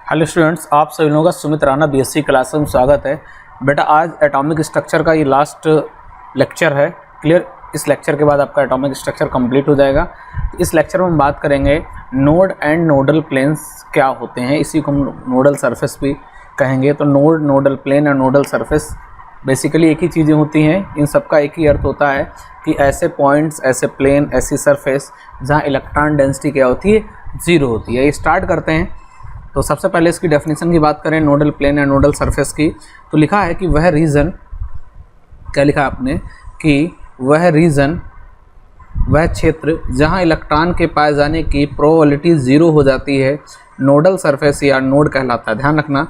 Hello students, आप सभी लोगों का सुमित राणा बीएससी क्लास में स्वागत है। बेटा आज एटॉमिक स्ट्रक्चर का ये लास्ट लेक्चर है। क्लियर, इस लेक्चर के बाद आपका एटॉमिक स्ट्रक्चर कंप्लीट हो जाएगा। इस लेक्चर में हम बात करेंगे नोड एंड नोडल प्लेन्स क्या होते हैं, इसी को हम नोडल सरफेस भी कहेंगे। तो नोड, नोडल प्लेन और नोडल सरफेस बेसिकली एक ही चीज़ें होती हैं। इन सबका एक ही अर्थ होता है कि ऐसे पॉइंट्स, ऐसे प्लेन, ऐसी सरफेस जहाँ इलेक्ट्रॉन डेंसिटी क्या होती है, ज़ीरो होती है। ये स्टार्ट करते हैं। तो सबसे पहले इसकी डेफिनेशन की बात करें नोडल प्लेन या नोडल सरफेस की, तो लिखा है कि वह रीजन, क्या लिखा है आपने, कि वह रीजन, वह क्षेत्र जहां इलेक्ट्रॉन के पाए जाने की प्रोबेबिलिटी ज़ीरो हो जाती है, नोडल सरफेस या नोड कहलाता है। ध्यान रखना,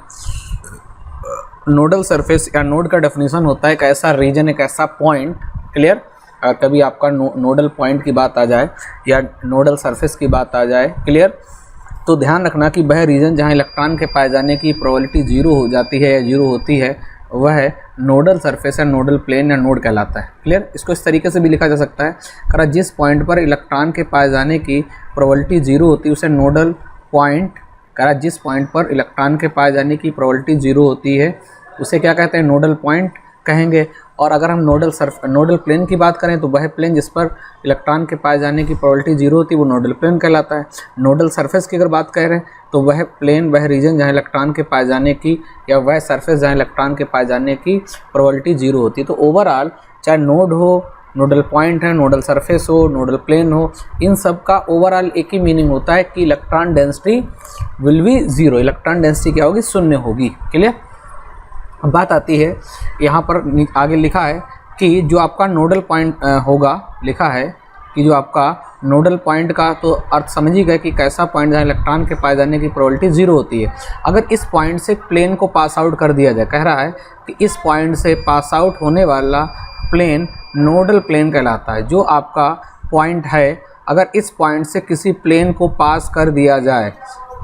नोडल सरफेस या नोड का डेफिनेशन होता है एक ऐसा रीजन, एक ऐसा पॉइंट। क्लियर, कभी आपका नोडल पॉइंट की बात आ जाए या नोडल सरफेस की बात आ जाए, क्लियर, तो ध्यान रखना कि वह रीजन जहां इलेक्ट्रॉन के पाए जाने की प्रोबेबिलिटी ज़ीरो हो जाती है या ज़ीरो होती है, वह नोडल सरफेस या नोडल प्लेन या नोड कहलाता है। क्लियर, इसको इस तरीके से भी लिखा जा सकता है, कारण जिस पॉइंट पर इलेक्ट्रॉन के पाए जाने की प्रोबेबिलिटी ज़ीरो होती है उसे नोडल पॉइंट, कारण जिस पॉइंट पर इलेक्ट्रॉन के पाए जाने की प्रोबेबिलिटी ज़ीरो होती है उसे क्या कहते हैं, नोडल पॉइंट कहेंगे। और अगर हम नोडल प्लेन की बात करें तो वह प्लेन जिस पर इलेक्ट्रॉन के पाए जाने की प्रोबेबिलिटी जीरो होती है वो नोडल प्लेन कहलाता है। नोडल सरफेस की अगर बात करें तो वह प्लेन, वह रीजन जहां इलेक्ट्रॉन के पाए जाने की, या वह सरफेस जहां इलेक्ट्रॉन के पाए जाने की प्रोबेबिलिटी जीरो होती है। तो ओवरऑल चाहे नोड हो, नोडल पॉइंट है, नोडल सरफेस हो, नोडल प्लेन हो, इन सब का ओवरऑल एक ही मीनिंग होता है कि electron density will be zero. Electron density क्या होगी, शून्य होगी। क्लियर, अब बात आती है यहाँ पर आगे लिखा है कि जो आपका नोडल पॉइंट होगा, लिखा है कि जो आपका नोडल पॉइंट का तो अर्थ समझ ही गए कि कैसा पॉइंट जहाँ इलेक्ट्रॉन के पाए जाने की प्रोबेबिलिटी ज़ीरो होती है। अगर इस पॉइंट से प्लेन को पास आउट कर दिया जाए, कह रहा है कि इस पॉइंट से पास आउट होने वाला प्लेन नोडल प्लेन कहलाता है। जो आपका पॉइंट है, अगर इस पॉइंट से किसी प्लेन को पास कर दिया जाए,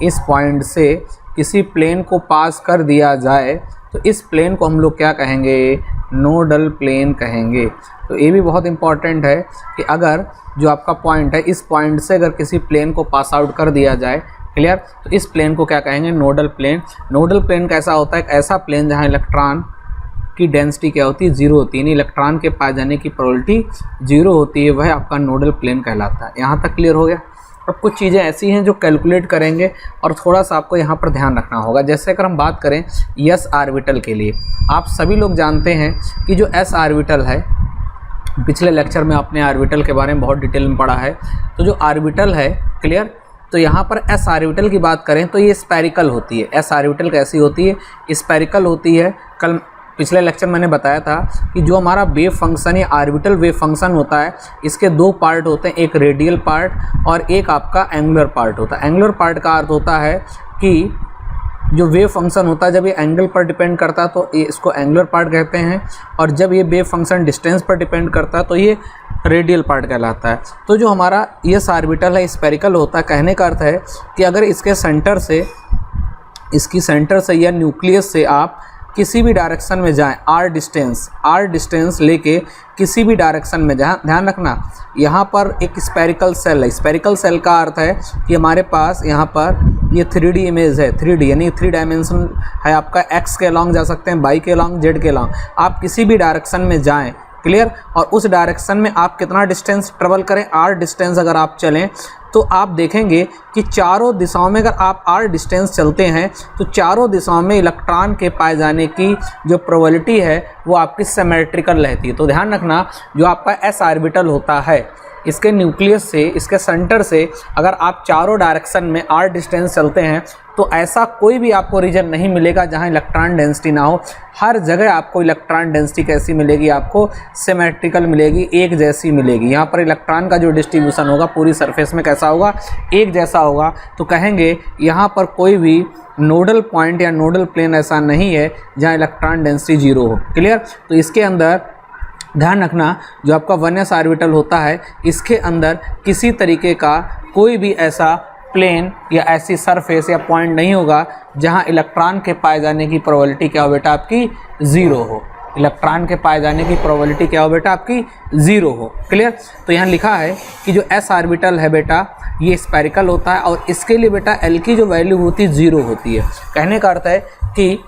इस पॉइंट से किसी प्लेन को पास कर दिया जाए तो इस प्लेन को हम लोग क्या कहेंगे, नोडल प्लेन कहेंगे। तो ये भी बहुत इंपॉर्टेंट है कि अगर जो आपका पॉइंट है, इस पॉइंट से अगर किसी प्लेन को पास आउट कर दिया जाए, क्लियर, तो इस प्लेन को क्या कहेंगे, नोडल प्लेन। नोडल प्लेन कैसा होता है, एक ऐसा प्लेन जहाँ इलेक्ट्रॉन की डेंसिटी क्या होती है, ज़ीरो होती है, यानी इलेक्ट्रॉन के पाए जाने की प्रोबेबिलिटी ज़ीरो होती है, वह आपका नोडल प्लेन कहलाता है। यहाँ तक क्लियर हो गया। अब कुछ चीज़ें ऐसी हैं जो कैलकुलेट करेंगे और थोड़ा सा आपको यहाँ पर ध्यान रखना होगा। जैसे अगर हम बात करें एस ऑर्बिटल के लिए, आप सभी लोग जानते हैं कि जो एस ऑर्बिटल है, पिछले लेक्चर में आपने ऑर्बिटल के बारे में बहुत डिटेल में पढ़ा है। तो जो ऑर्बिटल है, क्लियर, तो यहाँ पर एस ऑर्बिटल की बात करें तो ये स्फेरिकल होती है। एस ऑर्बिटल कैसी होती है, स्फेरिकल होती है। कल पिछले लेक्चर मैंने बताया था कि जो हमारा वेव फंक्शन या ऑर्बिटल वेव फंक्शन होता है, इसके दो पार्ट होते हैं, एक रेडियल पार्ट और एक आपका एंगुलर पार्ट होता है। एंगुलर पार्ट का अर्थ होता है कि जो वेव फंक्शन होता है जब ये एंगल पर डिपेंड करता है तो ये इसको एंगुलर पार्ट कहते हैं, और जब ये वेव फंक्शन डिस्टेंस पर डिपेंड करता है तो ये रेडियल पार्ट कहलाता है। तो जो हमारा एस ऑर्बिटल है स्फेरिकल होता है। कहने का अर्थ है कि अगर इसके सेंटर से, इसकी सेंटर से या न्यूक्लियस से आप किसी भी डायरेक्शन में जाएं, आर डिस्टेंस लेके किसी भी डायरेक्शन में जाएं, ध्यान रखना यहाँ पर एक स्फेरिकल सेल है। स्फेरिकल सेल का अर्थ है कि हमारे पास यहाँ पर ये 3D इमेज है, 3D यानी 3 डायमेंशन है आपका। एक्स के अलॉन्ग जा सकते हैं, वाई के अलॉन्ग, जेड के अलॉन्ग, आप किसी भी डायरेक्शन में जाएं, क्लियर, और उस डायरेक्शन में आप कितना डिस्टेंस ट्रेवल करें, आर डिस्टेंस अगर आप चलें तो आप देखेंगे कि चारों दिशाओं में अगर आप आर डिस्टेंस चलते हैं तो चारों दिशाओं में इलेक्ट्रॉन के पाए जाने की जो प्रोबेबिलिटी है वो आपकी सिमेट्रिकल रहती है। तो ध्यान रखना, जो आपका एस ऑर्बिटल होता है, इसके न्यूक्लियस से, इसके सेंटर से अगर आप चारों डायरेक्शन में आर डिस्टेंस चलते हैं तो ऐसा कोई भी आपको रीजन नहीं मिलेगा जहां इलेक्ट्रॉन डेंसिटी ना हो। हर जगह आपको इलेक्ट्रॉन डेंसिटी कैसी मिलेगी, आपको सिमेट्रिकल मिलेगी, एक जैसी मिलेगी। यहाँ पर इलेक्ट्रॉन का जो डिस्ट्रीब्यूशन होगा पूरी सरफेस में कैसा होगा, एक जैसा होगा। तो कहेंगे यहाँ पर कोई भी नोडल पॉइंट या नोडल प्लेन ऐसा नहीं है जहाँ इलेक्ट्रॉन डेंसिटी जीरो हो। क्लियर, तो इसके अंदर ध्यान रखना, जो आपका 1s ऑर्बिटल होता है, इसके अंदर किसी तरीके का कोई भी ऐसा प्लेन या ऐसी सरफेस या पॉइंट नहीं होगा जहां इलेक्ट्रॉन के पाए जाने की प्रोबेबिलिटी क्या हो बेटा, आपकी ज़ीरो हो। इलेक्ट्रॉन के पाए जाने की प्रोबेबिलिटी क्या हो बेटा, आपकी 0 हो। क्लियर। तो यहाँ लिखा है कि जो s ऑर्बिटल है बेटा ये स्फेरिकल होता है और इसके लिए बेटा L की जो वैल्यू होती है 0 होती है। कहने का अर्थ है कि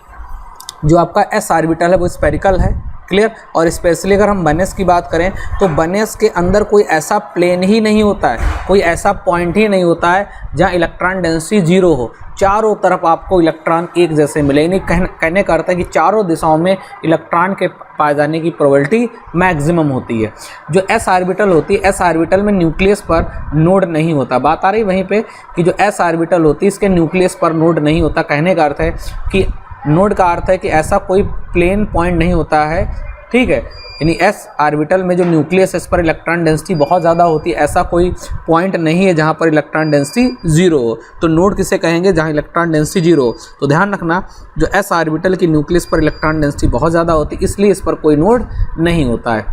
जो आपका s ऑर्बिटल है वो स्फेरिकल है। क्लियर। और स्पेशली अगर हम बनेस की बात करें तो बनेस के अंदर कोई ऐसा प्लेन ही नहीं होता है, कोई ऐसा पॉइंट ही नहीं होता है जहां इलेक्ट्रॉन डेंसिटी 0 हो। चारों तरफ आपको इलेक्ट्रॉन एक जैसे मिले, यानी कहने का अर्थ है कि चारों दिशाओं में इलेक्ट्रॉन के पाए जाने की प्रोबेबिलिटी मैक्सिमम होती है। जो s ऑर्बिटल होती है, s ऑर्बिटल में न्यूक्लियस पर नोड नहीं होता। बात आ रही वहीं पे कि जो s ऑर्बिटल होती है इसके न्यूक्लियस पर नोड नहीं होता। कहने का अर्थ है कि नोड का अर्थ है कि ऐसा कोई प्लेन पॉइंट नहीं होता है, ठीक है। यानी s ऑर्बिटल में जो न्यूक्लियस है इस पर इलेक्ट्रॉन डेंसिटी बहुत ज़्यादा होती है, ऐसा कोई पॉइंट नहीं है जहाँ पर इलेक्ट्रॉन डेंसिटी 0 हो। तो नोड किसे कहेंगे, जहाँ इलेक्ट्रॉन डेंसिटी 0 हो। तो ध्यान रखना जो s ऑर्बिटल की न्यूक्लियस पर इलेक्ट्रॉन डेंसिटी बहुत ज़्यादा होती है, इसलिए इस पर कोई नोड नहीं होता है।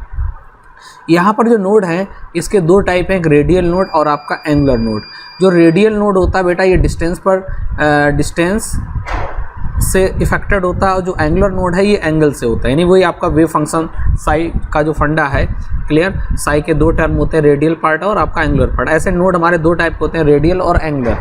यहाँ पर जो नोड है इसके दो टाइप हैं, एक रेडियल नोड और आपका एंगुलर नोड। जो रेडियल नोड होता है बेटा ये डिस्टेंस से इफेक्टेड होता है और जो एंगुलर नोड है ये एंगल से होता है। यानी वही आपका वेव फंक्शन साई का जो फंडा है। क्लियर। साई के दो टर्म होते हैं, रेडियल पार्ट और आपका एंगुलर पार्ट। ऐसे नोड हमारे दो टाइप के होते हैं, रेडियल और एंगुलर।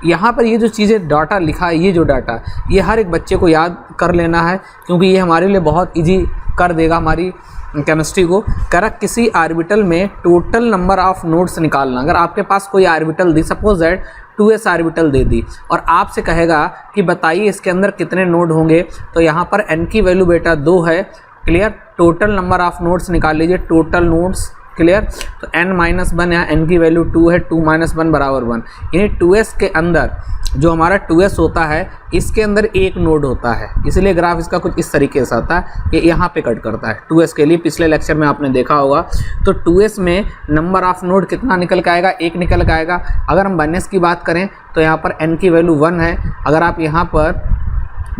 यहाँ पर ये जो चीज़ें डाटा लिखा है, ये जो डाटा ये हर एक बच्चे को याद कर लेना है क्योंकि ये हमारे लिए बहुत ईजी कर देगा हमारी केमिस्ट्री को। कह किसी ऑर्बिटल में टोटल नंबर ऑफ नोड्स निकालना। अगर आपके पास कोई ऑर्बिटल दी, सपोज दैट 2s ऑर्बिटल दे दी और आपसे कहेगा कि बताइए इसके अंदर कितने नोड होंगे, तो यहाँ पर n की वैल्यू बेटा 2 है। Clear. Total number of nodes निकाल लीजिए, टोटल नोड्स। क्लियर। तो n-1 यहाँ n की वैल्यू 2 है, 2 - 1 बराबर 1। यानी 2s के अंदर जो हमारा 2s होता है इसके अंदर एक नोड होता है, इसलिए ग्राफ इसका कुछ इस तरीके से आता है, ये यहाँ पे कट करता है 2s के लिए। पिछले लेक्चर में आपने देखा होगा। तो 2s में नंबर ऑफ नोड कितना निकल के आएगा, 1 निकल के आएगा। अगर हम 1s की बात करें तो यहाँ पर n की वैल्यू 1 है। अगर आप यहाँ पर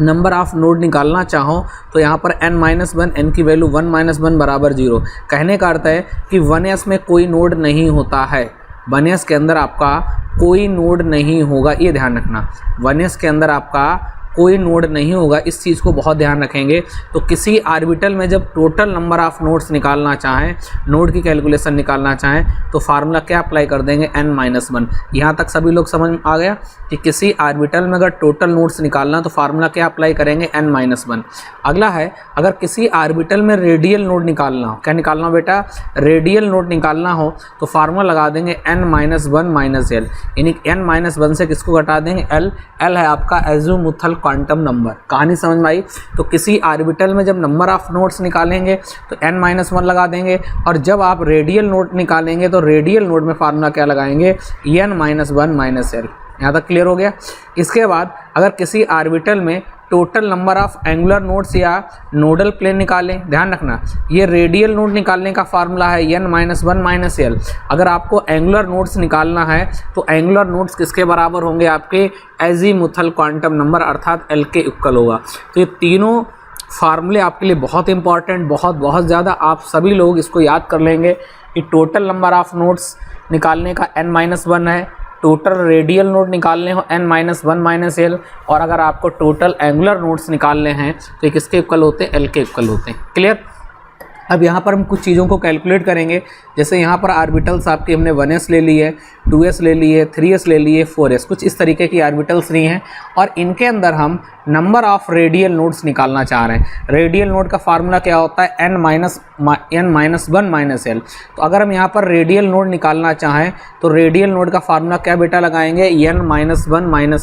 नंबर ऑफ नोड निकालना चाहो तो यहाँ पर n-1, n की वैल्यू 1 - 1 बराबर 0। कहने का अर्थ है कि 1s में कोई नोड नहीं होता है, 1s के अंदर आपका कोई नोड नहीं होगा, ये ध्यान रखना। 1s के अंदर आपका कोई नोड नहीं होगा, इस चीज़ को बहुत ध्यान रखेंगे। तो किसी ऑर्बिटल में जब टोटल नंबर ऑफ नोड्स निकालना चाहें, नोड की कैलकुलेशन निकालना चाहें, तो फार्मूला क्या अप्लाई कर देंगे, n-1। यहाँ तक सभी लोग समझ आ गया कि किसी ऑर्बिटल में अगर टोटल नोड्स निकालना तो फार्मूला क्या अप्लाई करेंगे, n-1। अगला है अगर किसी ऑर्बिटल में रेडियल नोड निकालना हो, क्या निकालना हो बेटा, रेडियल नोड निकालना हो तो फार्मूला लगा देंगे n-1 - l। यानी n-1 से किसको घटा देंगे, l। l है आपका एज़ीमुथल क्वांटम नंबर। कहानी समझ में आई। तो किसी ऑर्बिटल में जब नंबर ऑफ नोड्स निकालेंगे तो n-1 लगा देंगे और जब आप रेडियल नोड निकालेंगे तो रेडियल नोड में फार्मूला क्या लगाएंगे, n-1 - l। यहाँ तक क्लियर हो गया। इसके बाद अगर किसी ऑर्बिटल में total number of angular nodes या नोडल प्लेन निकालें, ध्यान रखना ये रेडियल नोड निकालने का फार्मूला है n-1 - l। अगर आपको एंगुलर नोड्स निकालना है तो एंगुलर नोड्स किसके बराबर होंगे, आपके एज़ीमुथल क्वांटम नंबर अर्थात l के इक्वल होगा। तो ये तीनों फार्मूले आपके लिए बहुत इंपॉर्टेंट, बहुत ज़्यादा। आप सभी लोग इसको याद कर लेंगे कि टोटल नंबर ऑफ नोड्स निकालने का n-1 है, टोटल रेडियल नोड निकालने हो n-1 - l, और अगर आपको टोटल एंगुलर नोड्स निकालने हैं तो ये किसके इक्वल होते हैं, l के इक्वल होते हैं। क्लियर। अब यहाँ पर हम कुछ चीज़ों को कैलकुलेट करेंगे। जैसे यहाँ पर ऑर्बिटल्स आपकी हमने 1s ले ली है, 2s ले ली है, 3s ले ली है, 4s, कुछ इस तरीके की ऑर्बिटल्स ली हैं और इनके अंदर हम नंबर ऑफ रेडियल नोड्स निकालना चाह रहे हैं। रेडियल नोड का फार्मूला क्या होता है, n-1 - l। तो अगर हम यहाँ पर रेडियल नोड निकालना चाहें तो रेडियल नोड का फार्मूला क्या बेटा लगाएंगे, n-1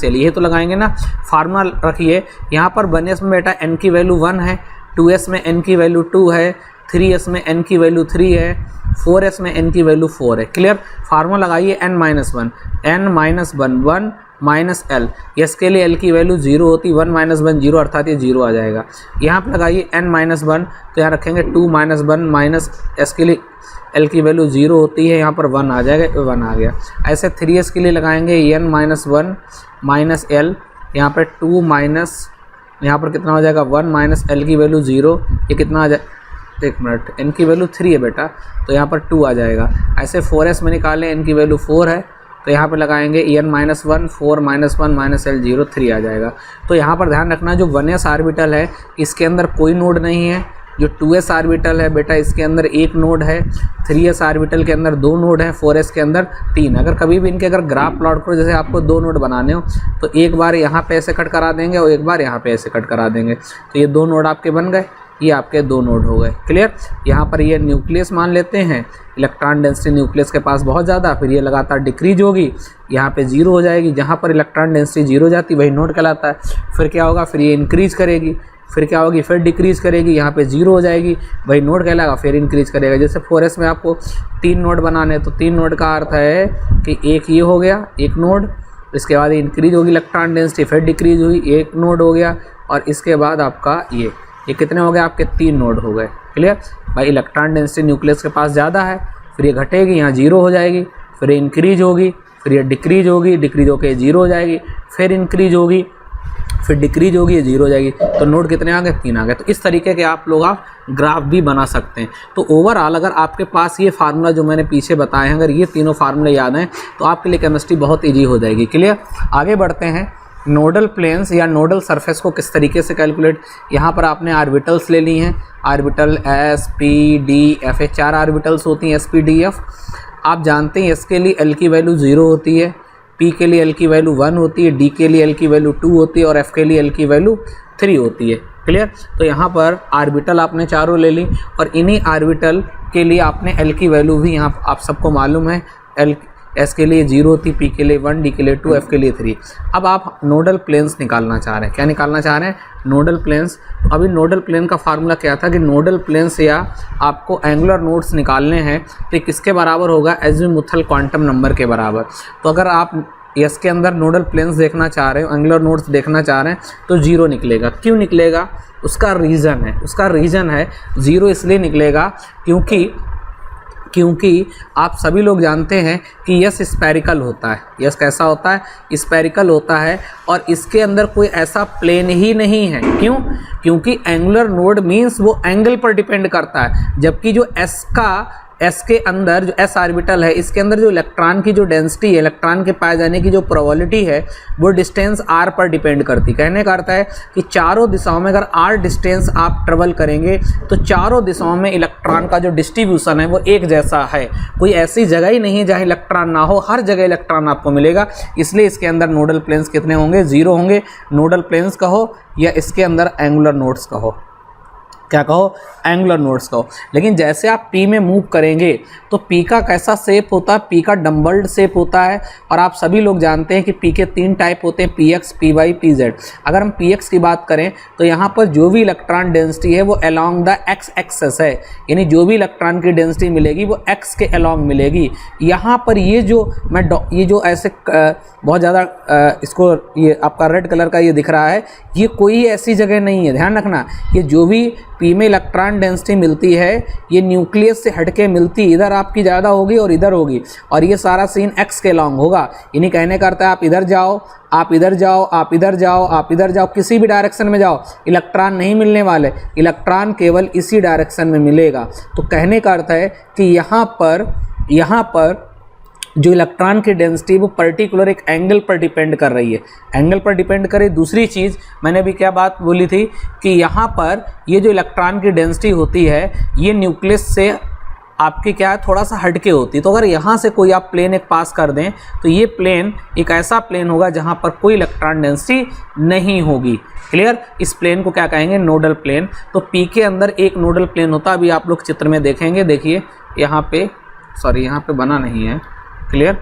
- l। ये तो लगाएंगे ना। फार्मूला रखिए यहाँ पर 1s में बेटा n की वैल्यू 1 है, 2s में n की वैल्यू 2 है, 3s में n की वैल्यू 3 है, 4s में n की वैल्यू 4 है। क्लियर। फार्मूला लगाइए n-1, n-1 - l। यस के लिए l की वैल्यू 0 होती, 1 - 1 0 अर्थात ये 0 आ जाएगा। यहाँ पर लगाइए n-1 तो यहाँ रखेंगे 2 - 1 - s के लिए l की वैल्यू 0 होती है, यहाँ पर 1 आ जाएगा, 1 आ गया। ऐसे 3s के लिए लगाएंगे n-1 - l, यहाँ पर 2 माइनस, यहाँ पर कितना हो जाएगा 1 - l की वैल्यू 0, ये कितना आ जाए, एक मिनट, n की वैल्यू 3 है बेटा तो यहाँ पर 2 आ जाएगा। ऐसे 4s में निकालें, n की वैल्यू 4 है तो यहाँ पर लगाएंगे n-1 4 - 1 - l 0 3 आ जाएगा। तो यहाँ पर ध्यान रखना जो 1s ऑर्बिटल है इसके अंदर कोई नोड नहीं है, जो 2s ऑर्बिटल है बेटा इसके अंदर एक नोड है, 3s ऑर्बिटल के अंदर 2 नोड है, 4s के अंदर 3। अगर कभी भी इनके अगर ग्राफ प्लॉट करो, जैसे आपको 2 नोड बनाने हो तो एक बार यहाँ पे ऐसे कट करा देंगे और एक बार यहाँ पे ऐसे कट करा देंगे, तो ये 2 नोड आपके बन गए, ये आपके 2 नोड हो गए। क्लियर। यहाँ पर ये न्यूक्लियस मान लेते हैं, इलेक्ट्रॉन डेंसिटी न्यूक्लियस के पास बहुत ज़्यादा, फिर ये लगातार डिक्रीज होगी, यहाँ पे 0 हो जाएगी, जहाँ पर इलेक्ट्रॉन डेंसिटी 0 हो जाती वही नोड कहलाता है। फिर क्या होगा, फिर ये इंक्रीज करेगी, फिर क्या होगी, फिर डिक्रीज करेगी, यहाँ पे 0 हो जाएगी, वही नोड कहलाएगा, फिर इंक्रीज करेगा। जैसे 4s में आपको 3 नोड बनाने, तो 3 नोड का अर्थ है कि एक ये हो गया, एक नोड, इसके बाद इंक्रीज होगी इलेक्ट्रॉन डेंसिटी, फिर डिक्रीज हुई, एक नोड हो गया, और इसके बाद आपका ये कितने हो गए, आपके 3 नोड हो गए। क्लियर। भाई इलेक्ट्रॉन डेंसिटी न्यूक्लियस के पास ज़्यादा है, फिर ये घटेगी, यहाँ 0 हो जाएगी, फिर इंक्रीज होगी, फिर ये डिक्रीज होगी, डिक्रीज होकर 0 हो जाएगी, फिर इंक्रीज होगी, फिर डिक्रीज होगी, ये 0 हो जाएगी। तो नोड कितने आ गए, 3 आ गए। तो इस तरीके के आप लोग ग्राफ भी बना सकते हैं। तो ओवरऑल अगर आपके पास ये फार्मूला जो मैंने पीछे बताए हैं, अगर ये तीनों फार्मूले याद हैं तो आपके लिए केमिस्ट्री बहुत ईजी हो जाएगी। क्लियर। आगे बढ़ते हैं। नोडल प्लेन्स या नोडल सरफेस को किस तरीके से कैलकुलेट, यहाँ पर आपने ऑर्बिटल्स ले ली हैं, orbital s p d f, 4 orbitals होती हैं s p d f। आप जानते हैं s के लिए l की वैल्यू 0 होती है, p के लिए l की वैल्यू 1 होती है, d के लिए l की वैल्यू 2 होती है और f के लिए l की वैल्यू 3 होती है। क्लियर। तो यहाँ पर ऑर्बिटल आपने चारों ले ली और इन्हीं ऑर्बिटल के लिए आपने l की वैल्यू भी यहाँ आप सबको मालूम है, s के लिए 0 थी, p के लिए 1, d के लिए 2, f के लिए 3। अब आप नोडल प्लेन्स निकालना चाह रहे हैं। क्या निकालना चाह रहे हैं, नोडल प्लेन्स। तो अभी नोडल प्लेन का फार्मूला क्या था कि नोडल प्लेन्स या आपको एंगुलर नोड्स निकालने हैं तो किसके बराबर होगा, एजीमुथल क्वांटम नंबर के बराबर। तो अगर आप s के अंदर नोडल प्लेन्स देखना चाह रहे हो, एंगुलर नोड्स देखना चाह रहे हैं तो 0 निकलेगा। क्यों निकलेगा, उसका रीज़न है 0 इसलिए निकलेगा क्योंकि आप सभी लोग जानते हैं कि यस स्फेरिकल होता है। यस कैसा होता है, स्फेरिकल होता है, और इसके अंदर कोई ऐसा प्लेन ही नहीं है। क्यों, क्योंकि एंगुलर नोड मीन्स वो एंगल पर डिपेंड करता है, जबकि जो एस के अंदर जो एस ऑर्बिटल है इसके अंदर जो इलेक्ट्रॉन की जो डेंसिटी है, इलेक्ट्रॉन के पाए जाने की जो प्रोबेबिलिटी है वो डिस्टेंस r पर डिपेंड करती। कहने का अर्थ है कि चारों दिशाओं में अगर r डिस्टेंस आप ट्रेवल करेंगे तो चारों दिशाओं में इलेक्ट्रॉन का जो डिस्ट्रीब्यूशन है वो एक जैसा है। कोई ऐसी जगह ही नहीं है जहाँ इलेक्ट्रॉन ना हो, हर जगह इलेक्ट्रॉन आपको मिलेगा। इसलिए इसके अंदर नोडल प्लेन्स कितने होंगे, 0 होंगे। नोडल प्लेन्स कहो या इसके अंदर एंगुलर नोड्स कहो, क्या कहो, एंगुलर नोड्स कहो। लेकिन जैसे आप P में मूव करेंगे तो P का कैसा शेप होता है, P का डम्बल्ड शेप होता है। और आप सभी लोग जानते हैं कि P के 3 टाइप होते हैं, PX, PY, PZ। अगर हम PX की बात करें तो यहाँ पर जो भी इलेक्ट्रॉन डेंसिटी है वो अलोंग द x एक्सेस है, यानी जो भी इलेक्ट्रॉन की डेंसिटी मिलेगी वो x के अलोंग मिलेगी। यहाँ पर ये जो ऐसे बहुत ज़्यादा इसको ये आपका रेड कलर का ये दिख रहा है, ये कोई ऐसी जगह नहीं है, ध्यान रखना। ये जो भी P में इलेक्ट्रॉन डेंसिटी मिलती है ये न्यूक्लियस से हटके मिलती, इधर आपकी ज़्यादा होगी और इधर होगी, और ये सारा सीन x के लॉन्ग होगा। यानी कहने का अर्थ है आप इधर जाओ, आप इधर जाओ, आप इधर जाओ, आप इधर जाओ, किसी भी डायरेक्शन में जाओ, इलेक्ट्रॉन नहीं मिलने वाले, इलेक्ट्रॉन केवल इसी डायरेक्शन में मिलेगा। तो कहने का अर्थ है कि यहाँ पर जो इलेक्ट्रॉन की डेंसिटी वो पर्टिकुलर एक एंगल पर डिपेंड कर रही है, एंगल पर डिपेंड करे। दूसरी चीज़ मैंने भी क्या बात बोली थी कि यहाँ पर ये जो इलेक्ट्रॉन की डेंसिटी होती है ये न्यूक्लियस से आपकी क्या है, थोड़ा सा हटके होती है। तो अगर यहाँ से कोई आप प्लेन एक पास कर दें तो ये प्लेन एक ऐसा प्लेन होगा जहाँ पर कोई इलेक्ट्रॉन डेंसिटी नहीं होगी। क्लियर। इस प्लेन को क्या कहेंगे, नोडल प्लेन। तो P के अंदर एक नोडल प्लेन होता है, अभी आप लोग चित्र में देखेंगे। देखिए यहाँ पे बना नहीं है। क्लियर।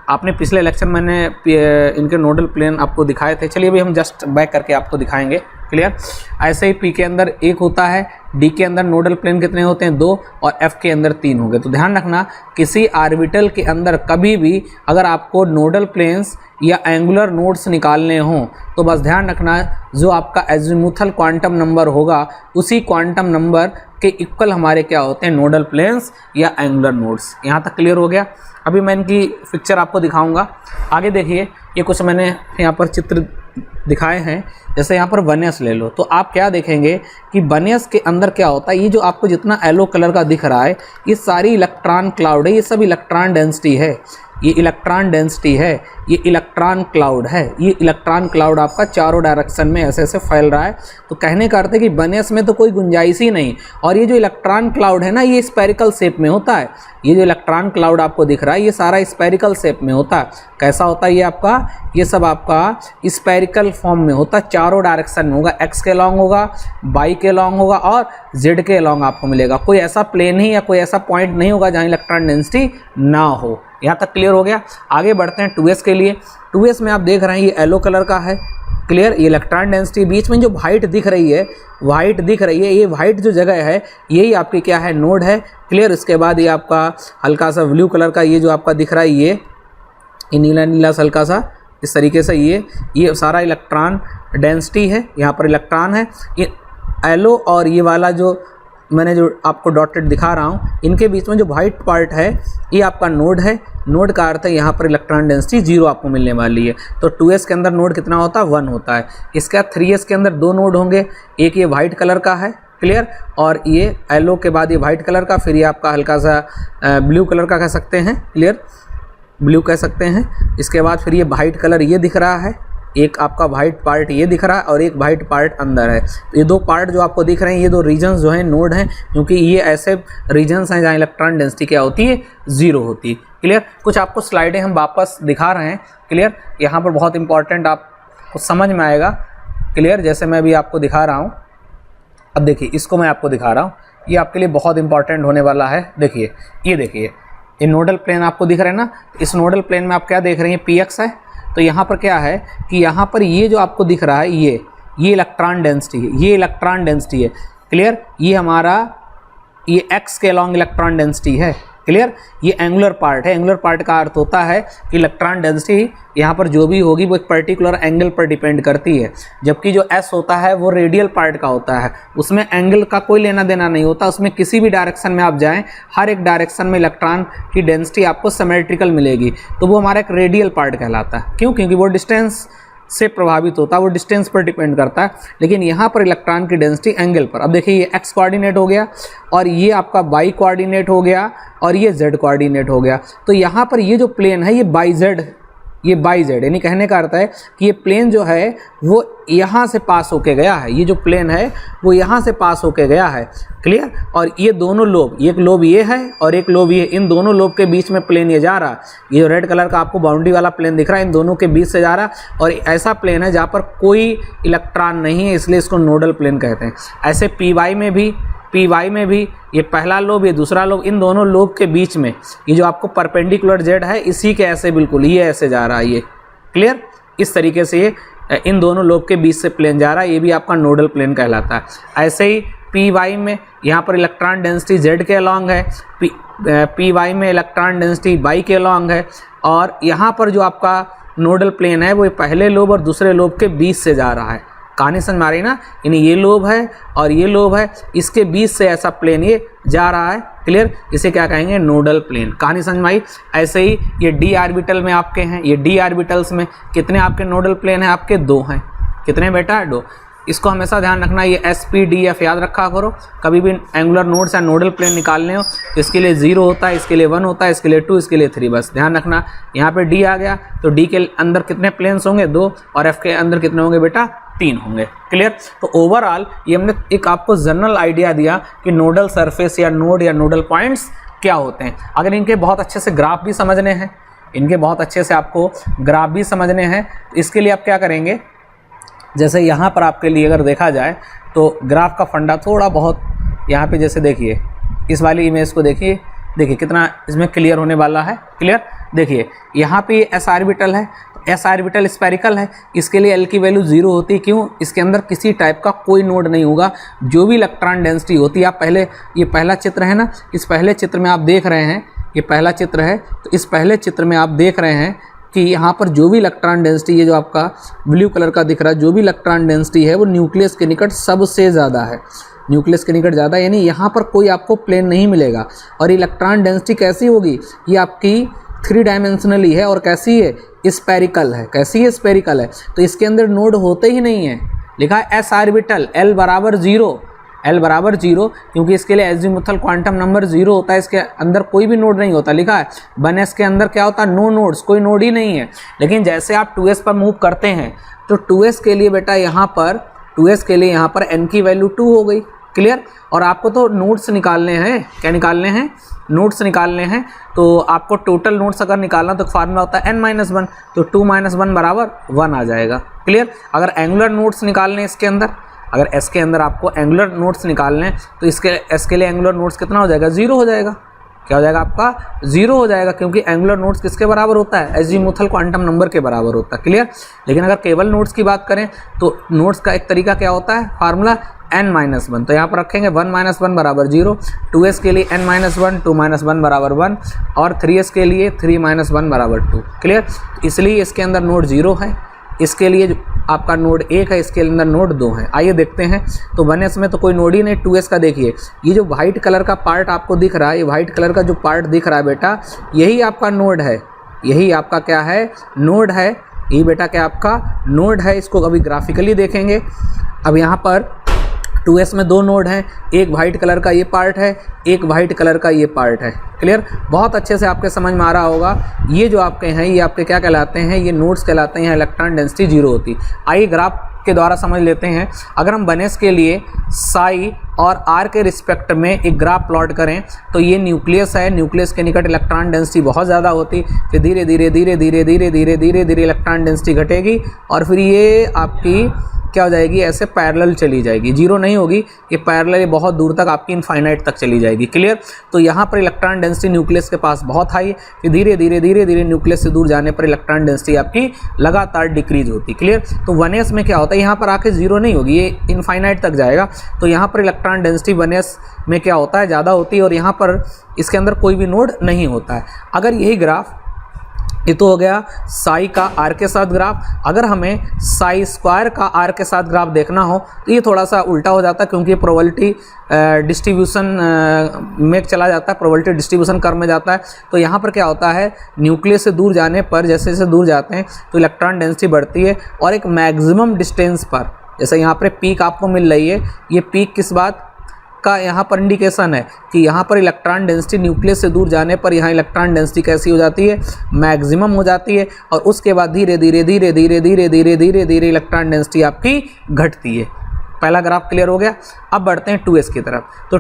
आपने पिछले लेक्चर मैंने इनके नोडल प्लेन आपको दिखाए थे। चलिए अभी हम जस्ट बैक करके आपको दिखाएंगे। क्लियर। ऐसे ही P के अंदर एक होता है, D के अंदर नोडल प्लेन कितने होते हैं, 2, और F के अंदर 3 हो गए। तो ध्यान रखना किसी ऑर्बिटल के अंदर कभी भी अगर आपको नोडल प्लेन्स या एंगुलर नोड्स निकालने हों तो बस ध्यान रखना जो आपका एजीमुथल क्वांटम नंबर होगा उसी क्वांटम नंबर के इक्वल हमारे क्या होते हैं, नोडल प्लेन्स या एंगुलर नोड्स। यहाँ तक क्लियर हो गया। अभी मैं इनकी पिक्चर आपको दिखाऊंगा। आगे देखिए, ये कुछ मैंने यहाँ पर चित्र दिखाए हैं। जैसे यहाँ पर वनस ले लो तो आप क्या देखेंगे कि वनस के अंदर क्या होता है, ये जो आपको जितना येलो कलर का दिख रहा है ये सारी इलेक्ट्रॉन क्लाउड है, ये सब इलेक्ट्रॉन डेंसिटी है। ये इलेक्ट्रॉन डेंसिटी है, ये इलेक्ट्रॉन क्लाउड है, ये इलेक्ट्रॉन क्लाउड आपका चारों डायरेक्शन में ऐसे ऐसे फैल रहा है। तो कहने का अर्थ है कि बनेस में तो कोई गुंजाइश ही नहीं। और ये जो इलेक्ट्रॉन क्लाउड है ना, ये स्पेरिकल शेप में होता है। ये जो इलेक्ट्रॉन क्लाउड आपको दिख रहा है, ये सारा स्पेरिकल शेप में होता है। कैसा होता है ये आपका? ये सब आपका स्पेरिकल फॉर्म में होता है, चारों डायरेक्शन में होगा। एक्स के लॉन्ग होगा, वाई के लॉन्ग होगा और जेड के लॉन्ग आपको मिलेगा। कोई ऐसा प्लेन ही या कोई ऐसा पॉइंट नहीं होगा जहाँ इलेक्ट्रॉन डेंसिटी ना हो। यहाँ तक क्लियर हो गया। आगे बढ़ते हैं 2s के लिए। 2s में आप देख रहे हैं ये येलो कलर का है, क्लियर। ये इलेक्ट्रॉन डेंसिटी, बीच में जो वाइट दिख रही है, ये वाइट जो जगह है यही आपकी क्या है? नोड है, क्लियर। इसके बाद ये आपका हल्का सा ब्लू कलर का ये जो आपका दिख रहा है ये नीला नीला हल्का सा इस तरीके से ये सारा इलेक्ट्रॉन डेंसिटी है। यहाँ पर इलेक्ट्रॉन है। ये येलो और ये वाला जो मैंने जो आपको डॉटेड दिखा रहा हूँ, इनके बीच में जो वाइट पार्ट है ये आपका नोड है। नोड का अर्थ है यहाँ पर इलेक्ट्रॉन डेंसिटी 0 आपको मिलने वाली है। तो 2s के अंदर नोड कितना होता है? 1 होता है। इसके बाद 3s के अंदर 2 नोड होंगे, एक ये वाइट कलर का है, क्लियर, और ये येलो के बाद ये वाइट कलर का, फिर ये आपका हल्का सा ब्लू कलर का कह सकते हैं, क्लियर, ब्लू कह सकते हैं। इसके बाद फिर ये वाइट कलर ये दिख रहा है, एक आपका वाइट पार्ट ये दिख रहा है और एक वाइट पार्ट अंदर है। ये 2 पार्ट जो आपको दिख रहे हैं, ये 2 रीजन्स जो हैं नोड हैं, क्योंकि ये ऐसे रीजन्स हैं जहाँ इलेक्ट्रॉन डेंसिटी क्या होती है? 0 होती है, क्लियर। कुछ आपको स्लाइडें हम वापस दिखा रहे हैं, क्लियर। यहाँ पर बहुत इंपॉर्टेंट आपको समझ में आएगा, क्लियर, जैसे मैं अभी आपको दिखा रहा हूँ। अब देखिए, इसको मैं आपको दिखा रहा हूँ, ये आपके लिए बहुत इंपॉर्टेंट होने वाला है। देखिए, ये देखिए, ये नोडल प्लेन आपको दिख रहे हैं ना। इस नोडल प्लेन में आप क्या देख रहे हैं? px है। तो यहाँ पर क्या है कि यहाँ पर ये जो आपको दिख रहा है ये इलेक्ट्रॉन डेंसिटी है, ये इलेक्ट्रॉन डेंसिटी है, क्लियर। ये हमारा ये x के अलॉन्ग इलेक्ट्रॉन डेंसिटी है, क्लियर। ये एंगुलर पार्ट है। एंगुलर पार्ट का अर्थ होता है कि इलेक्ट्रॉन डेंसिटी यहाँ पर जो भी होगी वो एक पर्टिकुलर एंगल पर डिपेंड करती है, जबकि जो s होता है वो रेडियल पार्ट का होता है, उसमें एंगल का कोई लेना देना नहीं होता। उसमें किसी भी डायरेक्शन में आप जाएं, हर एक डायरेक्शन में इलेक्ट्रॉन की डेंसिटी आपको सिमेट्रिकल मिलेगी, तो वो हमारा एक रेडियल पार्ट कहलाता है। क्यों? क्योंकि वो डिस्टेंस से प्रभावित होता है, वो डिस्टेंस पर डिपेंड करता है। लेकिन यहाँ पर इलेक्ट्रॉन की डेंसिटी एंगल पर। अब देखिए, ये x कोऑर्डिनेट हो गया और ये आपका y कोऑर्डिनेट हो गया और ये z कोऑर्डिनेट हो गया। तो यहाँ पर ये जो प्लेन है ये बाई जेड, यानी कहने का अर्थ है कि ये प्लेन जो है वो यहाँ से पास होके गया है, ये जो प्लेन है वो यहाँ से पास होके गया है, क्लियर। और ये दोनों लोब, एक लोब ये है और एक लोब ये, इन दोनों लोब के बीच में प्लेन ये जा रहा। ये जो रेड कलर का आपको बाउंड्री वाला प्लेन दिख रहा है, इन दोनों के बीच से जा रहा, और ऐसा प्लेन है जहाँ पर कोई इलेक्ट्रॉन नहीं है, इसलिए इसको नोडल प्लेन कहते हैं। ऐसे पी वाई में भी ये पहला लोब, ये दूसरा लोब, इन दोनों लोब के बीच में ये जो आपको परपेंडिकुलर जेड है, इसी के ऐसे बिल्कुल ये ऐसे जा रहा है, ये क्लियर। इस तरीके से ये इन दोनों लोब के बीच से प्लेन जा रहा है, ये भी आपका नोडल प्लेन कहलाता है। ऐसे ही पी वाई में यहाँ पर इलेक्ट्रॉन डेंसिटी जेड के अलॉन्ग है, पी वाई में इलेक्ट्रॉन डेंसिटी वाई के अलॉन्ग है, और यहाँ पर जो आपका नोडल प्लेन है वो पहले लोब और दूसरे लोब के बीच से जा रहा है। कहानी समझ में आ रही है ना? यानी ये लोब है और ये लोब है, इसके बीच से ऐसा प्लेन ये जा रहा है, क्लियर। इसे क्या कहेंगे? Nodal plane. कहानी समझ में आई? ऐसे ही ये डी ऑर्बिटल में आपके हैं, ये डी ऑर्बिटल्स में कितने आपके नोडल प्लेन हैं? आपके 2 हैं। कितने बेटा? 2। इसको हमेशा ध्यान रखना, ये SPDF याद रखा करो। कभी भी एंगुलर नोड्स या नोडल प्लेन निकालने हो तो इसके लिए 0 होता है, इसके लिए 1 होता है, इसके लिए 2, इसके लिए 3, बस ध्यान रखना। यहाँ पे D आ गया तो D के अंदर कितने प्लेन्स होंगे? 2, और F के अंदर कितने होंगे बेटा? 3 होंगे, क्लियर। तो ओवरऑल ये हमने एक आपको जनरल आइडिया दिया कि नोडल सरफेस या नोड या नोडल पॉइंट्स क्या होते हैं। अगर इनके बहुत अच्छे से ग्राफ भी समझने हैं, इनके बहुत अच्छे से आपको ग्राफ भी समझने हैं, इसके लिए आप क्या करेंगे? जैसे यहाँ पर आपके लिए अगर देखा जाए तो ग्राफ का फंडा थोड़ा बहुत यहाँ पे, जैसे देखिए इस वाली इमेज को देखिए कितना इसमें क्लियर होने वाला है, क्लियर। देखिए यहाँ पे S ऑर्बिटल है, S ऑर्बिटल स्फेरिकल है, इसके लिए L की वैल्यू 0 होती है। क्यों? इसके अंदर किसी टाइप का कोई नोड नहीं होगा। जो भी इलेक्ट्रॉन डेंसिटी होती है, आप पहले ये पहला चित्र है ना, इस पहले चित्र में आप देख रहे हैं, ये पहला चित्र है, तो इस पहले चित्र में आप देख रहे हैं कि यहाँ पर जो भी इलेक्ट्रॉन डेंसिटी, ये जो आपका ब्लू कलर का दिख रहा है, जो भी इलेक्ट्रॉन डेंसिटी है वो न्यूक्लियस के निकट सबसे ज़्यादा है, न्यूक्लियस के निकट ज़्यादा, यानी यहाँ पर कोई आपको प्लेन नहीं मिलेगा। और इलेक्ट्रॉन डेंसिटी कैसी होगी? ये आपकी 3 डायमेंशनली है और कैसी है? स्पेरिकल है। कैसी है? स्पेरिकल है। तो इसके अंदर नोड होते ही नहीं है। लिखा है S ऑर्बिटल, L बराबर 0, L बराबर 0, क्योंकि इसके लिए एजीमुथल क्वांटम नंबर 0 होता है, इसके अंदर कोई भी नोड नहीं होता, लिखा है 1s के अंदर क्या होता है, नो नोड्स, कोई नोड ही नहीं है। लेकिन जैसे आप 2s पर मूव करते हैं तो 2s के लिए बेटा यहाँ पर 2s के लिए यहाँ पर n की वैल्यू 2 हो गई, क्लियर। और आपको तो नोड्स निकालने हैं, क्या निकालने हैं, नोड्स निकालने हैं। तो आपको टोटल नोड्स अगर निकालना तो फार्मूला होता है n-1, तो 2 - 1 बराबर 1 आ जाएगा, क्लियर। अगर एंगुलर नोड्स निकालने इसके अंदर, अगर s के अंदर आपको एंगुलर नोड्स निकालने तो इसके s के लिए एंगुलर नोड्स कितना हो जाएगा, 0 हो जाएगा। क्या हो जाएगा आपका, 0 हो जाएगा, क्योंकि एंगुलर नोड्स किसके बराबर होता है, एजीमुथल क्वांटम नंबर के बराबर होता है, क्लियर। लेकिन अगर केवल नोड्स की बात करें तो नोड्स का एक तरीका क्या होता है, फार्मूला n-1, तो यहाँ पर रखेंगे 1 - 1 बराबर 0, 2s के लिए n-1, 2 - 1 बराबर 1, और 3s के लिए 3 - 1 बराबर 2, क्लियर। इसलिए इसके अंदर नोड 0 है, इसके लिए आपका नोड 1 है, इसके अंदर नोड 2 है। आइए देखते हैं। तो 1s में तो कोई नोड ही नहीं, 2s का देखिए, ये जो वाइट कलर का पार्ट आपको दिख रहा है, ये वाइट कलर का जो पार्ट दिख रहा है बेटा, यही आपका नोड है, यही आपका क्या है, नोड है, ये बेटा क्या आपका नोड है। इसको अभी ग्राफिकली देखेंगे। अब यहाँ पर 2s में 2 नोड हैं, एक वाइट कलर का ये पार्ट है, एक वाइट कलर का ये पार्ट है, क्लियर। बहुत अच्छे से आपके समझ में आ रहा होगा। ये जो आपके हैं ये आपके क्या कहलाते हैं, ये नोड्स कहलाते हैं, इलेक्ट्रॉन डेंसिटी 0 होती। आइए ग्राफ के द्वारा समझ लेते हैं। अगर हम 1s के लिए साई और r के रिस्पेक्ट में एक ग्राफ प्लॉट करें तो ये न्यूक्लियस है, न्यूक्लियस के निकट इलेक्ट्रॉन डेंसिटी बहुत ज़्यादा होती, फिर धीरे धीरे धीरे धीरे धीरे धीरे धीरे धीरे इलेक्ट्रॉन डेंसिटी घटेगी और फिर ये आपकी क्या हो जाएगी, ऐसे पैरेलल चली जाएगी, 0 नहीं होगी, ये पैरेलल बहुत दूर तक आपकी इनफाइनाइट तक चली जाएगी, क्लियर। तो यहाँ पर इलेक्ट्रॉन डेंसिटी न्यूक्लियस के पास बहुत हाई, फिर धीरे धीरे धीरे धीरे न्यूक्लियस से दूर जाने पर इलेक्ट्रॉन डेंसिटी आपकी लगातार डिक्रीज होती, क्लियर। तो 1s में क्या होता है, यहाँ पर आके 0 नहीं होगी, ये इनफाइनाइट तक जाएगा। तो यहाँ पर इलेक्ट्रॉन डेंसिटी 1s में क्या होता है, ज़्यादा होती है, और यहाँ पर इसके अंदर कोई भी नोड नहीं होता है। अगर यही ग्राफ, ये तो हो गया साई का आर के साथ ग्राफ। अगर हमें साई स्क्वायर का आर के साथ ग्राफ देखना हो तो ये थोड़ा सा उल्टा हो जाता है, क्योंकि प्रोबेबिलिटी डिस्ट्रीब्यूशन में चला जाता है, प्रोबेबिलिटी डिस्ट्रीब्यूशन कर्व में जाता है। तो यहाँ पर क्या होता है, न्यूक्लियस से दूर जाने पर, जैसे जैसे दूर जाते हैं तो इलेक्ट्रॉन डेंसिटी बढ़ती है, और एक मैक्सिमम डिस्टेंस पर, जैसे यहाँ पर पीक आपको मिल रही है, ये पीक किस बात का यहाँ पर इंडिकेशन है कि यहाँ पर इलेक्ट्रॉन डेंसिटी न्यूक्लियस से दूर जाने पर यहाँ इलेक्ट्रॉन डेंसिटी कैसी हो जाती है, मैक्सिमम हो जाती है, और उसके बाद धीरे धीरे धीरे धीरे धीरे धीरे धीरे धीरे इलेक्ट्रॉन डेंसिटी आपकी घटती है। पहला ग्राफ क्लियर हो गया। अब बढ़ते हैं 2s की तरफ। तो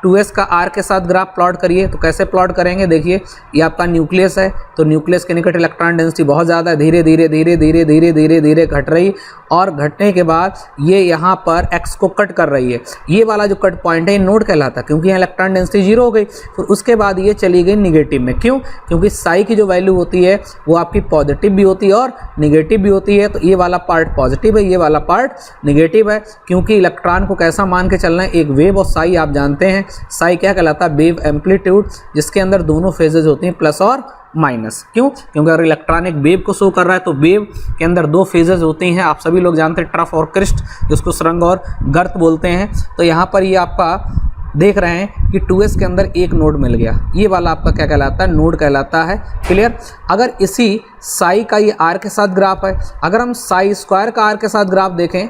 2s का r के साथ ग्राफ प्लॉट करिए। तो कैसे प्लॉट करेंगे, देखिए ये आपका न्यूक्लियस है, तो न्यूक्लियस के निकट इलेक्ट्रॉन डेंसिटी बहुत ज़्यादा है, धीरे धीरे धीरे धीरे धीरे धीरे धीरे घट रही, और घटने के बाद ये यहाँ पर x को कट कर रही है। ये वाला जो कट पॉइंट है ये नोड कहलाता है, क्योंकि यहाँ इलेक्ट्रॉन डेंसिटी 0 हो गई। फिर उसके बाद ये चली गई निगेटिव में। क्यों? क्योंकि साई की जो वैल्यू होती है वो आपकी पॉजिटिव भी होती है और निगेटिव भी होती है। तो ये वाला पार्ट पॉजिटिव है, ये वाला पार्ट निगेटिव है, क्योंकि इलेक्ट्रॉन को कैसा मान के चलना है, एक वेव। और साई आप जानते हैं, साई क्या कहलाता है, वेव एम्पलीट्यूड, जिसके अंदर दोनों फेजेज होती हैं, प्लस और माइनस। क्यों? क्योंकि अगर इलेक्ट्रॉन एक वेव को शो कर रहा है तो वेव के अंदर 2 फेजेज होती हैं। आप सभी लोग जानते हैं ट्रफ और क्रिस्ट, जिसको सुरंग और गर्त बोलते हैं। तो यहाँ पर ये आपका देख रहे हैं कि 2s के अंदर एक नोड मिल गया, ये वाला आपका क्या कहलाता है, नोड कहलाता है, क्लियर। अगर इसी साई का ये r के साथ ग्राफ है, अगर हम साई स्क्वायर का r के साथ ग्राफ देखें,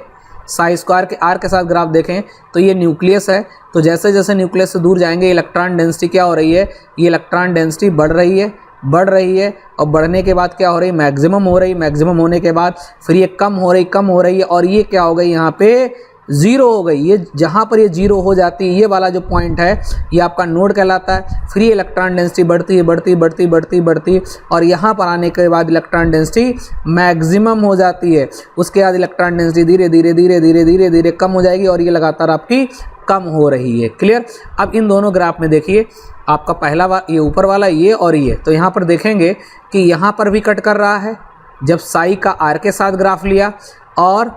साई स्क्वायर के r के साथ ग्राफ देखें, तो ये न्यूक्लियस है। तो जैसे जैसे न्यूक्लियस से दूर जाएंगे इलेक्ट्रॉन डेंसिटी क्या हो रही है, ये इलेक्ट्रॉन डेंसिटी बढ़ रही है, बढ़ रही है, और बढ़ने के बाद क्या हो रही है, मैक्सिमम हो रही है। मैक्सिमम होने के बाद फिर ये कम हो रही, कम हो रही है, और ये क्या हो गई, यहाँ पे 0 हो गई। ये जहाँ पर ये 0 हो जाती है, ये वाला जो पॉइंट है ये आपका नोड कहलाता है। फिर ये इलेक्ट्रॉन डेंसिटी बढ़ती है, बढ़ती बढ़ती बढ़ती बढ़ती, और यहाँ पर आने के बाद इलेक्ट्रॉन डेंसिटी मैक्सिमम हो जाती है। उसके बाद इलेक्ट्रॉन डेंसिटी धीरे धीरे धीरे धीरे धीरे धीरे कम हो जाएगी, और ये लगातार आपकी कम हो रही है, क्लियर। अब इन दोनों ग्राफ में देखिए, आपका पहला ये ऊपर वाला ये और ये, तो यहाँ पर देखेंगे कि यहाँ पर भी कट कर रहा है जब साई का r के साथ ग्राफ लिया, और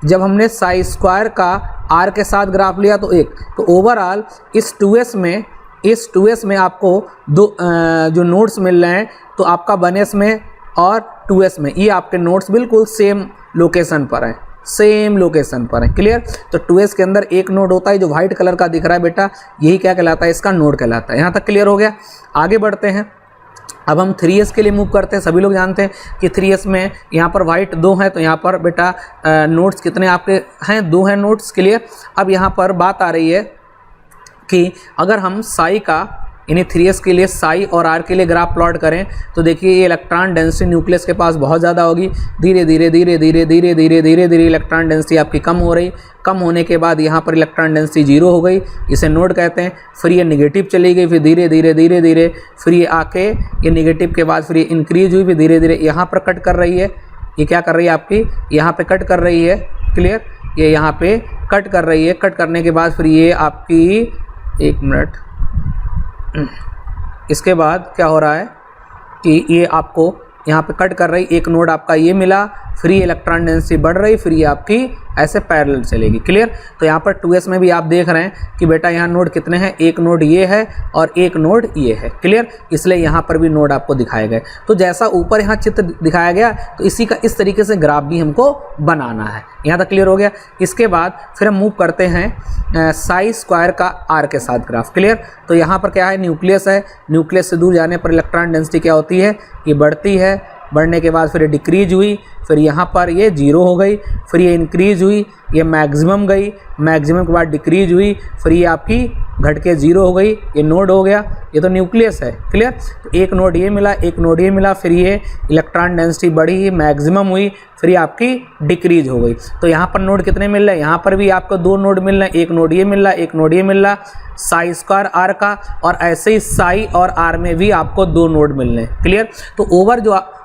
जब हमने साई स्क्वायर का r के साथ ग्राफ लिया तो एक। तो ओवरऑल इस 2s में आपको दो जो नोड्स मिल रहे हैं, तो आपका 1s में और 2s में ये आपके नोड्स बिल्कुल सेम लोकेशन पर हैं, सेम लोकेशन पर है, क्लियर। तो 2s के अंदर एक नोड होता है जो व्हाइट कलर का दिख रहा है बेटा, यही क्या कहलाता है, इसका नोड कहलाता है। यहाँ तक क्लियर हो गया। आगे बढ़ते हैं। अब हम 3s के लिए मूव करते हैं। सभी लोग जानते हैं कि 3s में यहाँ पर वाइट 2 है, तो यहाँ पर बेटा नोड्स कितने आपके हैं, 2 हैं नोड्स। क्लियर। अब यहाँ पर बात आ रही है कि अगर हम साई का यानी 3s के लिए साई और r के लिए ग्राफ प्लॉट करें तो देखिए ये इलेक्ट्रॉन डेंसिटी न्यूक्लियस के पास बहुत ज़्यादा होगी। धीरे धीरे धीरे धीरे धीरे धीरे धीरे धीरे इलेक्ट्रॉन डेंसिटी आपकी कम हो रही, कम होने के बाद यहाँ पर इलेक्ट्रॉन डेंसिटी 0 हो गई, इसे नोड कहते हैं। फिर ये निगेटिव चली गई, फिर धीरे धीरे धीरे धीरे फिर ये आके ये निगेटिव के बाद फिर ये इंक्रीज हुई, फिर धीरे धीरे यहाँ पर कट कर रही है। ये क्या कर रही है आपकी, यहाँ पे कट कर रही है। क्लियर। ये यहाँ पे कट कर रही है, कट करने के बाद फिर ये आपकी 1 मिनट, इसके बाद क्या हो रहा है कि ये आपको यहाँ पे कट कर रही, एक नोड आपका ये मिला, फिर ये इलेक्ट्रॉन डेंसिटी बढ़ रही, फिर ये आपकी ऐसे पैरेलल चलेगी। क्लियर। तो यहाँ पर 2s में भी आप देख रहे हैं कि बेटा यहाँ नोड कितने हैं, एक नोड ये है और एक नोड ये है। क्लियर। इसलिए यहाँ पर भी नोड आपको दिखाए गए। तो जैसा ऊपर यहाँ चित्र दिखाया गया तो इसी का इस तरीके से ग्राफ भी हमको बनाना है। यहाँ तक क्लियर हो गया। इसके बाद फिर हम मूव करते हैं साई स्क्वायर का r के साथ ग्राफ। क्लियर। तो यहाँ पर क्या है, न्यूक्लियस है, न्यूक्लियस से दूर जाने पर इलेक्ट्रॉन डेंसिटी क्या होती है, ये बढ़ती है, बढ़ने के बाद फिर ये डिक्रीज हुई, फिर यहाँ पर ये 0 हो गई, फिर ये इंक्रीज हुई, ये मैक्सिमम गई, मैक्सिमम के बाद डिक्रीज हुई, फिर ये आपकी घट के 0 हो गई, ये नोड हो गया। ये तो न्यूक्लियस है। क्लियर। तो एक नोड ये मिला, एक नोड ये मिला, फिर ये इलेक्ट्रॉन डेंसिटी बढ़ी, मैक्सिमम हुई, फिर ये आपकी डिक्रीज हो गई। तो यहाँ पर नोड कितने मिल रहे हैं, यहाँ पर भी आपको 2 नोड मिल रहे हैं, एक नोड ये मिल रहा है, एक नोड ये मिल रहा, साई स्क्वायर r का, और ऐसे ही साई और r में भी आपको 2 नोड मिल रहे हैं। क्लियर। तो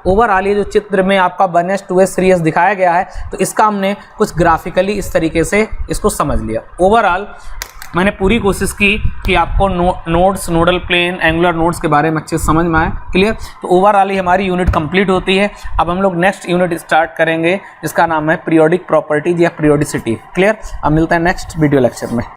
ओवरऑल ये जो चित्र में आपका 1s 2s 3s दिखाया गया है, तो इसका हमने कुछ ग्राफिकली इस तरीके से इसको समझ लिया। ओवरऑल मैंने पूरी कोशिश की कि आपको nodes, nodal plane, angular nodes के बारे में अच्छे से समझ में आए। क्लियर। तो ओवरऑल ही हमारी यूनिट कंप्लीट होती है। अब हम लोग नेक्स्ट यूनिट स्टार्ट करेंगे जिसका नाम है पीरियोडिक प्रॉपर्टीज या पीरियोडिसिटी। क्लियर। अब मिलता है नेक्स्ट वीडियो लेक्चर में।